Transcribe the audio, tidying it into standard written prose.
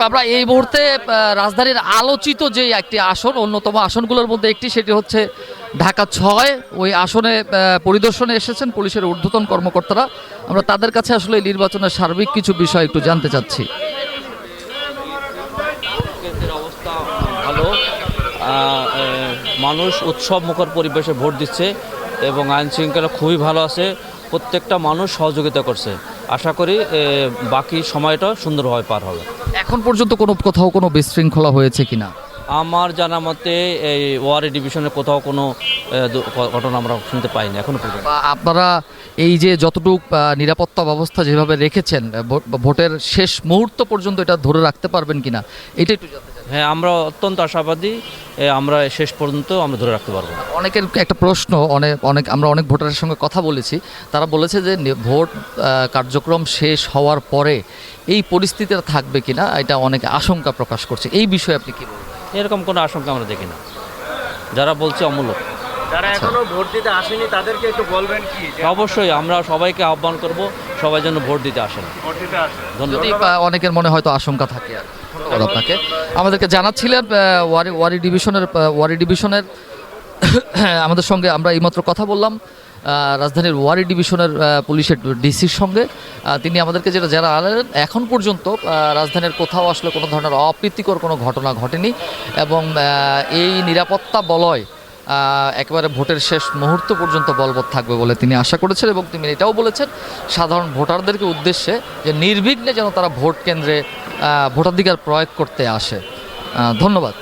আমরা এই মুহূর্তে রাজধানীর আলোচিত যে একটি আসন, অন্যতম আসনগুলোর মধ্যে একটি, সেটি হচ্ছে ঢাকা ৬। ওই আসনে পরিদর্শনে এসেছেন পুলিশের ঊর্ধ্বতন কর্মকর্তারা। আমরা তাদের কাছে আসলে এই নির্বাচনের সার্বিক কিছু বিষয় একটু জানতে চাচ্ছি। অবস্থা ভালো, মানুষ উৎসব মুখর পরিবেশে ভোট দিচ্ছে এবং আইন শৃঙ্খলা খুবই ভালো আছে। প্রত্যেকটা মানুষ সহযোগিতা করছে। আশা করি বাকি সময়টা সুন্দরভাবে পার হবে। এখন পর্যন্ত কোথাও কোনো বিশৃঙ্খলা হয়েছে কিনা? আমার জানা মতে এই ওয়ারি ডিভিশনে কোথাও কোনো ঘটনা আমরা শুনতে পাইনি এখনো পর্যন্ত। আপনারা এই যে যতটুকু নিরাপত্তা ব্যবস্থা যেভাবে রেখেছেন, ভোটের শেষ মুহূর্ত পর্যন্ত এটা ধরে রাখতে পারবেন কিনা, এটা একটু জানতে চাই। হ্যাঁ, আমরা অত্যন্ত আশাবাদী, আমরা শেষ পর্যন্ত আমরা ধরে রাখতে পারবো। অনেকের একটা প্রশ্ন, আমরা অনেক ভোটারের সঙ্গে কথা বলেছি, তারা বলেছে যে ভোট কার্যক্রম শেষ হওয়ার পরে এই পরিস্থিতিটা থাকবে কিনা, এটা অনেকে আশঙ্কা প্রকাশ করছে। এই বিষয়ে আপনি কি বলবেন? এরকম কোনো আশঙ্কা আমরা দেখি না, যারা বলছে অমূলক। যারা এখনো ভোট দিতে আসেনি তাদেরকে একটু বলবেন কি? অবশ্যই আমরা সবাইকে আহ্বান করব, সবাই যেন ভোট দিতে আসেন। যদি অনেকের মনে হয়তো আশঙ্কা থাকে। আর ধন্যবাদ আপনাকে। আমাদেরকে জানাচ্ছিলেন ওয়ারি ডিভিশনের আমাদের সঙ্গে আমরা এইমাত্র কথা বললাম রাজধানীর ওয়ারি ডিভিশনের পুলিশের ডিসির সঙ্গে। তিনি আমাদেরকে যেটা জানালেন, এখন পর্যন্ত রাজধানীর কোথাও আসলে কোনো ধরনের অপ্রীতিকর কোনো ঘটনা ঘটেনি এবং এই নিরাপত্তা বলয় একেবারে ভোটের শেষ মুহূর্ত পর্যন্ত বলবৎ থাকবে বলে তিনি আশা করেছেন এবং তিনি এটাও বলেছেন সাধারণ ভোটারদেরকে উদ্দেশ্যে যে নির্বিঘ্নে যেন তারা ভোট কেন্দ্রে ভোটাধিকার প্রয়োগ করতে আসে। ধন্যবাদ।